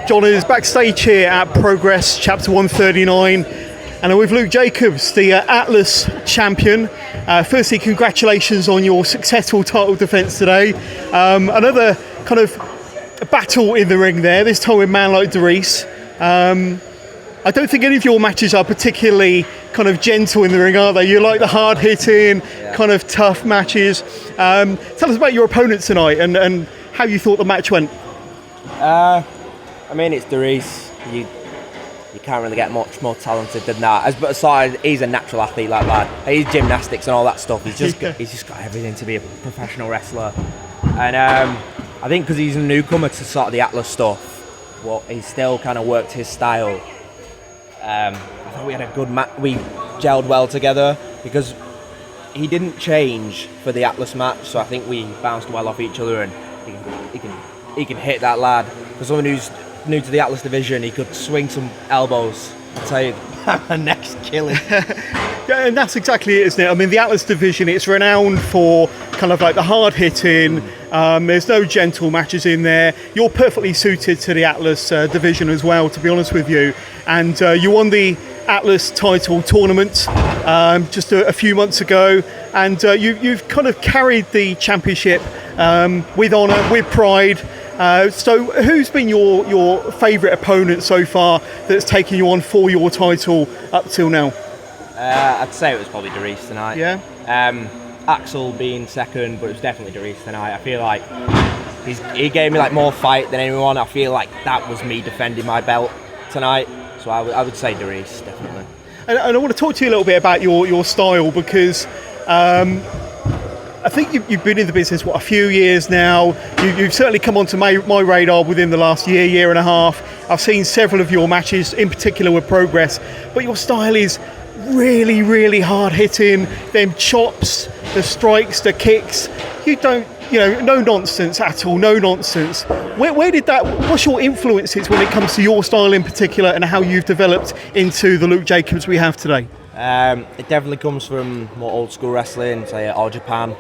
John is backstage here at Progress, chapter 139, and I'm with Luke Jacobs, the Atlas champion. Firstly, congratulations on your successful title defence today. Another kind of battle in the ring there, this time with Man Like Dereiss. I don't think any of your matches are particularly kind of gentle in the ring, are they? You like the hard-hitting, kind of tough matches. Tell us about your opponent tonight and how you thought the match went. I mean, it's Dereiss. You can't really get much more talented than that. Aside, he's a natural athlete, like lad. He's gymnastics and all that stuff. He's just got everything to be a professional wrestler. And I think because he's a newcomer to sort of the Atlas stuff, well, he's still kind of worked his style. I thought we had a good match. We gelled well together because he didn't change for the Atlas match, so I think we bounced well off each other, and he can hit that lad. For someone who's new to the Atlas division, he could swing some elbows. I'll tell you, my neck's killing. Yeah, and that's exactly it, isn't it? I mean, the Atlas division, it's renowned for kind of like the hard-hitting. There's no gentle matches in there. You're perfectly suited to the Atlas division as well, to be honest with you. And you won the Atlas title tournament just a few months ago, and you've kind of carried the championship with honour, with pride. So who's been your favourite opponent so far that's taken you on for your title up till now? I'd say it was probably Dereiss tonight. Yeah. Axel being second, but it was definitely Dereiss tonight. I feel like he gave me like more fight than anyone. I feel like that was me defending my belt tonight. So I would say Dereiss, definitely. And I want to talk to you a little bit about your style, because I think you've been in the business, a few years now. You've certainly come onto my radar within the last year and a half. I've seen several of your matches, in particular with Progress, but your style is really, really hard-hitting. Them chops, the strikes, the kicks. You don't, no nonsense at all, no nonsense. Where did that, what's your influences when it comes to your style in particular and how you've developed into the Luke Jacobs we have today? It definitely comes from more old school wrestling, say All Japan.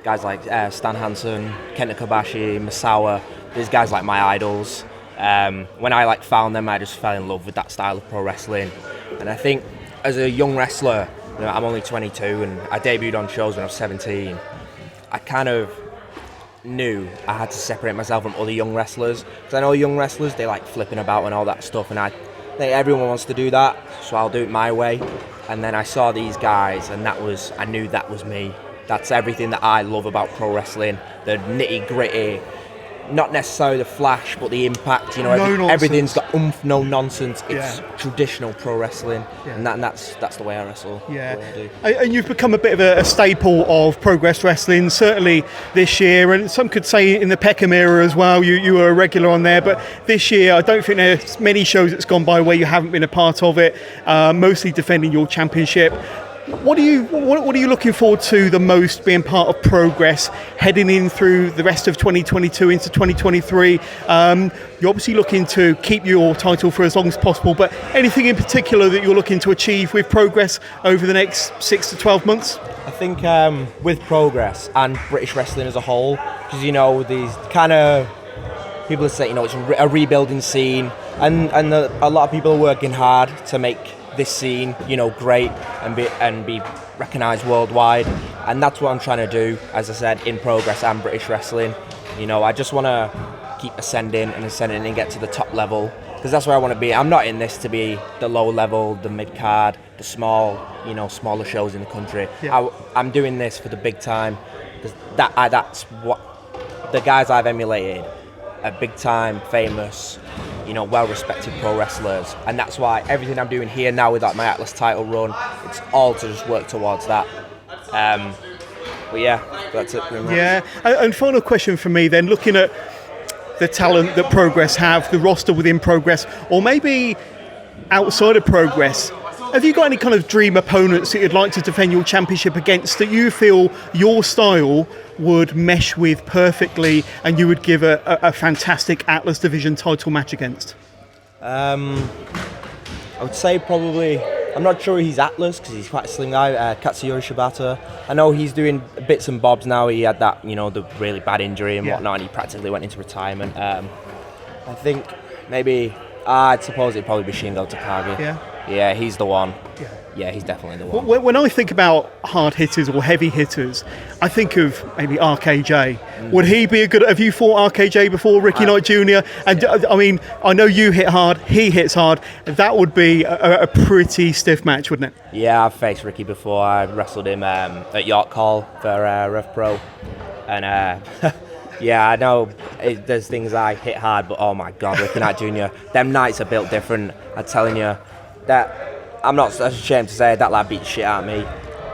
Guys like Stan Hansen, Kenta Kobashi, Misawa. These guys like my idols. When I found them, I just fell in love with that style of pro wrestling. And I think as a young wrestler, I'm only 22 and I debuted on shows when I was 17. I kind of knew I had to separate myself from other young wrestlers, because I know young wrestlers, they like flipping about and all that stuff, and I think everyone wants to do that, so I'll do it my way. And then I saw these guys, and I knew that was me. That's everything that I love about pro wrestling, the nitty gritty, not necessarily the flash, but the impact. Everything's got oomph, no nonsense. It's traditional pro wrestling, and that's the way I wrestle. Yeah, the way I do. And you've become a bit of a staple of Progress Wrestling, certainly this year, and some could say in the Peckham era as well. You were a regular on there, but this year I don't think there's many shows that's gone by where you haven't been a part of it. Mostly defending your championship. What are you looking forward to the most being part of Progress heading in through the rest of 2022 into 2023? You're obviously looking to keep your title for as long as possible, but anything in particular that you're looking to achieve with Progress over the next 6 to 12 months? I think with Progress and British wrestling as a whole, because these kind of people are saying it's a rebuilding scene, and a lot of people are working hard to make this scene, great and be recognised worldwide, and that's what I'm trying to do. As I said, in Progress and British wrestling, I just want to keep ascending and get to the top level, because that's where I want to be. I'm not in this to be the low level, the mid card, the smaller shows in the country. Yeah. I'm doing this for the big time, because that's what the guys I've emulated are big time, famous, well-respected pro wrestlers, and that's why everything I'm doing here now with my Atlas title run, it's all to just work towards that. But yeah, that's it pretty much. Yeah, and final question for me then, looking at the talent that Progress have, the roster within Progress, or maybe outside of Progress, have you got any kind of dream opponents that you'd like to defend your championship against that you feel your style would mesh with perfectly and you would give a fantastic Atlas division title match against? I would say probably, I'm not sure he's Atlas because he's quite a slim guy, Katsuyori Shibata. I know he's doing bits and bobs now. He had that, the really bad injury and whatnot, and he practically went into retirement. I think Maybe I'd suppose it'd probably be Shingo Takagi. Yeah, he's the one. Yeah, he's definitely the one. When I think about hard hitters or heavy hitters, I think of maybe RKJ. Would he be a good? Have you fought RKJ before, Ricky Knight Jr.? And I mean, I know you hit hard. He hits hard. That would be a pretty stiff match, wouldn't it? Yeah, I've faced Ricky before. I wrestled him at York Hall for Rev Pro, and yeah, I know there's things I hit hard, but oh my God, Ricky Knight Jr. Them nights are built different. I'm telling you that. I'm not ashamed to say that lad beat the shit out of me,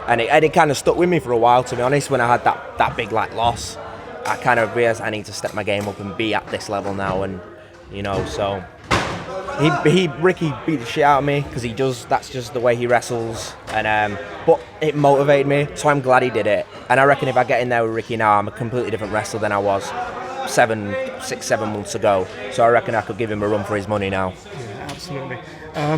and it kind of stuck with me for a while. To be honest, when I had that big loss, I kind of realised I need to step my game up and be at this level now, and so Ricky beat the shit out of me because that's just the way he wrestles, and but it motivated me, so I'm glad he did it, and I reckon if I get in there with Ricky now, I'm a completely different wrestler than I was 7 months ago, so I reckon I could give him a run for his money now. Yeah, absolutely.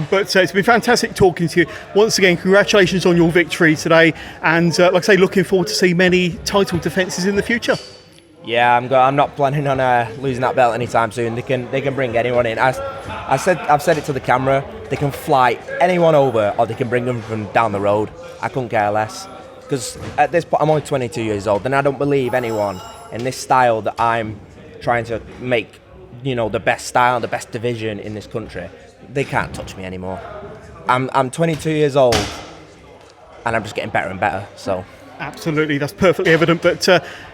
But it's been fantastic talking to you. Once again, congratulations on your victory today. And like I say, looking forward to see many title defences in the future. Yeah, I'm not planning on losing that belt anytime soon. They can bring anyone in. I've said it to the camera. They can fly anyone over, or they can bring them from down the road. I couldn't care less. Because at this point, I'm only 22 years old, and I don't believe anyone in this style that I'm trying to make, the best style, the best division in this country. They can't touch me anymore. I'm 22 years old, and I'm just getting better and better. So, absolutely, that's perfectly evident. But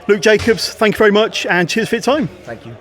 Luke Jacobs, thank you very much, and cheers for your time. Thank you.